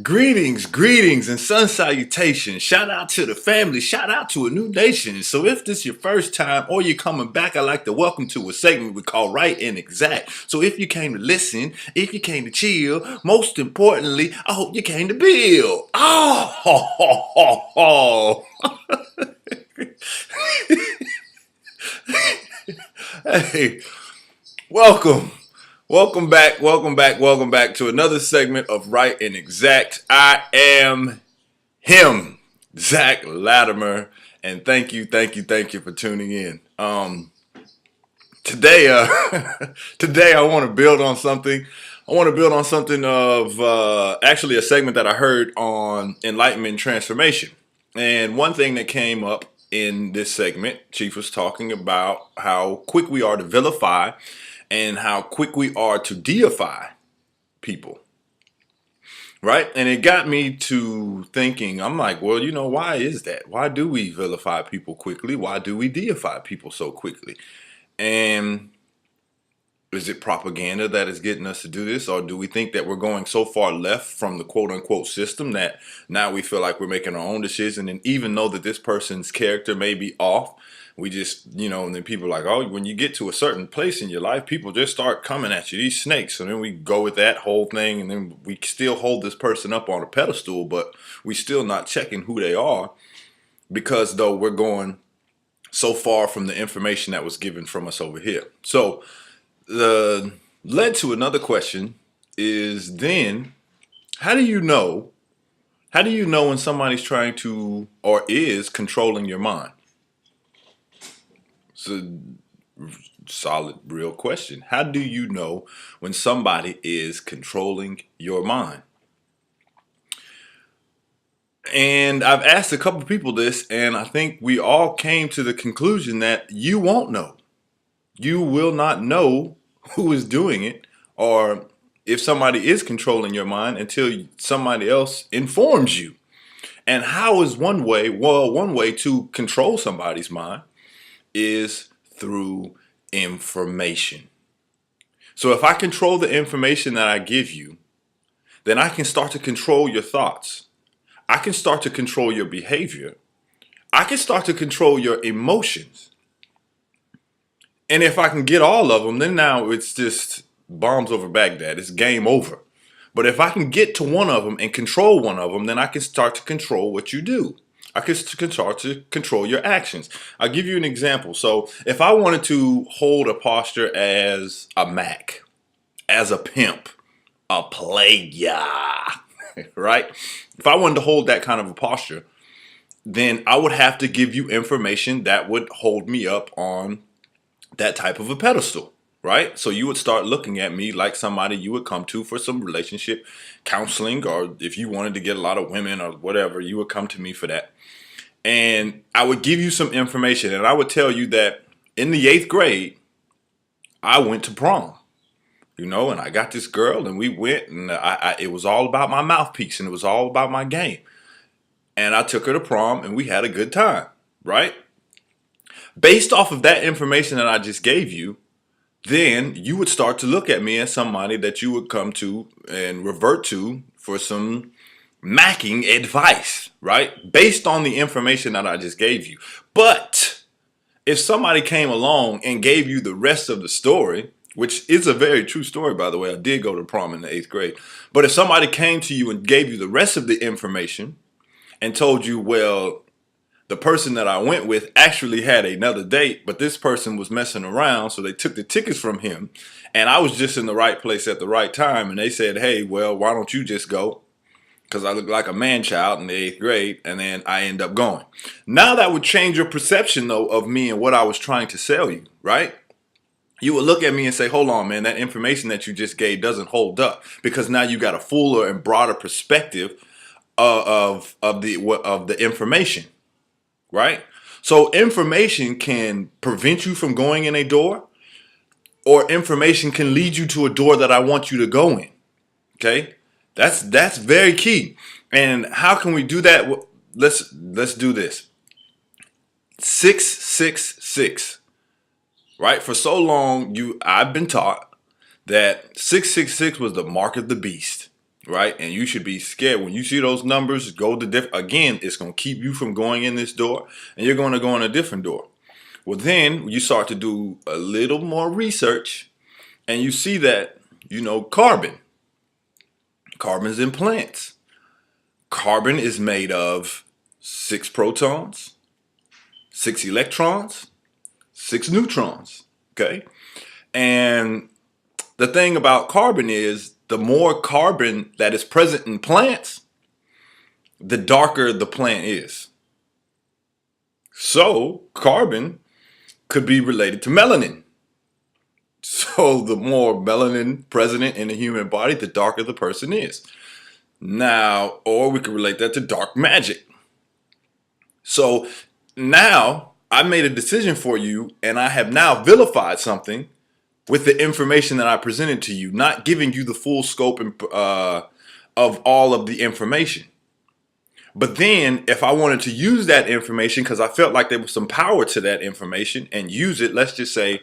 Greetings, and sun salutations. Shout out to the family. Shout out to a new nation. So, if this is your first time or you're coming back, I'd like to welcome to a segment we call Right and Exact. So, if you came to listen, if you came to chill, most importantly, I hope you came to build. Oh, hey, welcome. Welcome back to another segment of Right and Exact. I am him, Zach Latimer, and thank you for tuning in. Today, today I want to build on something. I want to build on something of actually a segment that I heard on Enlightenment Transformation. And one thing that came up in this segment, Chief was talking about how quick we are to vilify and how quick we are to deify people. Right? And it got me to thinking, I'm like, well, why is that? Why do we vilify people quickly? Why do we deify people so quickly? And is it propaganda that is getting us to do this? Or do we think that we're going so far left from the quote unquote system that now we feel like we're making our own decision? And even though that this person's character may be off, we just, and then people are like, oh, when you get to a certain place in your life, people just start coming at you, these snakes. And then we go with that whole thing. And then we still hold this person up on a pedestal, but we still not checking who they are because though we're going so far from the information that was given from us over here. So the led to another question is then how do you know when somebody's trying to or is controlling your mind? It's a solid real question. How do you know when somebody is controlling your mind? And I've asked a couple people this, and I think we all came to the conclusion that you won't know. You will not know who is doing it or if somebody is controlling your mind until somebody else informs you. And how is one way? Well, one way to control somebody's mind is through information. So if I control the information that I give you, then I can start to control your thoughts. I can start to control your behavior. I can start to control your emotions. And if I can get all of them, then now it's just bombs over Baghdad. It's game over. But if I can get to one of them and control one of them, then I can start to control what you do. I can start to control your actions. I'll give you an example. So if I wanted to hold a posture as a Mac, as a pimp, a player, right? If I wanted to hold that kind of a posture, then I would have to give you information that would hold me up on that type of a pedestal, right? So you would start looking at me like somebody you would come to for some relationship counseling, or if you wanted to get a lot of women or whatever, you would come to me for that. And I would give you some information, and I would tell you that in the 8th grade, I went to prom, and I got this girl, and we went, and it was all about my mouthpiece, and it was all about my game. And I took her to prom, and we had a good time, right? Based off of that information that I just gave you, then you would start to look at me as somebody that you would come to and revert to for some macking advice, right? Based on the information that I just gave you. But if somebody came along and gave you the rest of the story, which is a very true story, by the way, I did go to prom in the 8th grade. But if somebody came to you and gave you the rest of the information and told you, well, the person that I went with actually had another date, but this person was messing around, so they took the tickets from him, and I was just in the right place at the right time, and they said, hey, well, why don't you just go? Because I look like a man-child in the 8th grade, and then I end up going. Now that would change your perception, though, of me and what I was trying to sell you, right? You would look at me and say, hold on, man, that information that you just gave doesn't hold up, because now you got a fuller and broader perspective of the information. Right? So information can prevent you from going in a door, or information can lead you to a door that I want you to go in. Okay? That's very key. And how can we do that? Let's do this. 666. Right? For so long I've been taught that 666 was the mark of the beast. right? And you should be scared when you see those numbers go to again, it's going to keep you from going in this door, and you're going to go in a different door. Well, then you start to do a little more research, and you see that, carbon's in plants. Carbon is made of 6 protons, 6 electrons, 6 neutrons. Okay. And the thing about carbon is, the more carbon that is present in plants, the darker the plant is. So carbon could be related to melanin. So the more melanin present in the human body, the darker the person is. Now, or we could relate that to dark magic. So now I made a decision for you, and I have now vilified something with the information that I presented to you, not giving you the full scope of all of the information. But then if I wanted to use that information, because I felt like there was some power to that information, and use it, let's just say,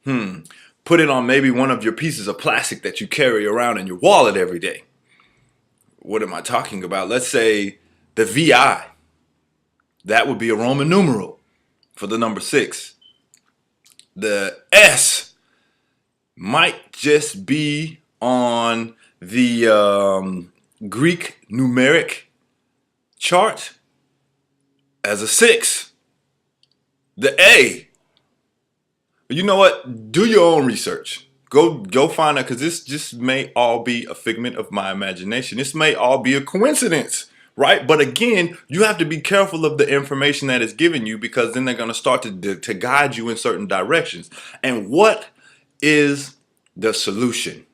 put it on maybe one of your pieces of plastic that you carry around in your wallet every day. What am I talking about? Let's say the VI. That would be a Roman numeral for the number 6. The S might just be on the Greek numeric chart as a 6. The A, you know what? Do your own research. Go find out, because this just may all be a figment of my imagination. This may all be a coincidence, right? But again, you have to be careful of the information that is given you, because then they're going to start to guide you in certain directions. And what is the solution?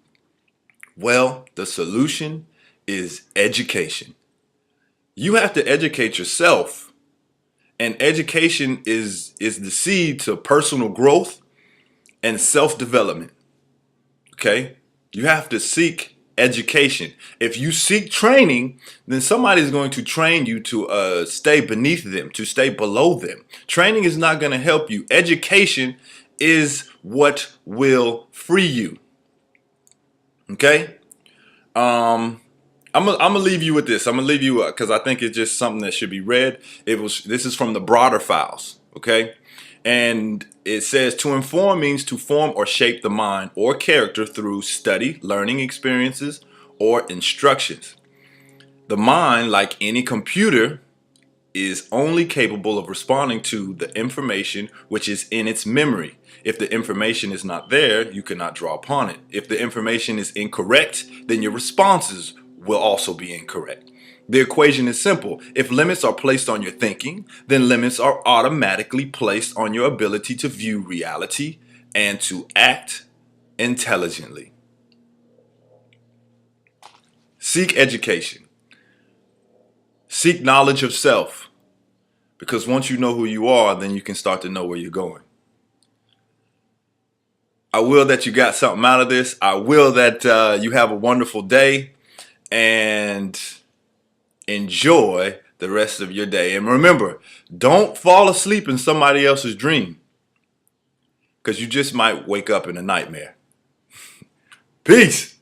Well, the solution is education. You have to educate yourself, and education is the seed to personal growth and self-development. Okay? You have to seek education. If you seek training, then somebody's going to train you to stay beneath them, to stay below them. Training is not going to help you. Education is what will free you. Okay? I'm gonna leave you with this. I'm gonna leave you because I think it's just something that should be read. This is from the Broader Files. Okay? And it says, to inform means to form or shape the mind or character through study, learning experiences, or instructions. The mind, like any computer, is only capable of responding to the information which is in its memory. If the information is not there, you cannot draw upon it. If the information is incorrect, then your responses will also be incorrect. The equation is simple. If limits are placed on your thinking, then limits are automatically placed on your ability to view reality and to act intelligently. Seek education. Seek knowledge of self. Because once you know who you are, then you can start to know where you're going. I will that you got something out of this. I will that you have a wonderful day, and enjoy the rest of your day. And remember, don't fall asleep in somebody else's dream, because you just might wake up in a nightmare. Peace.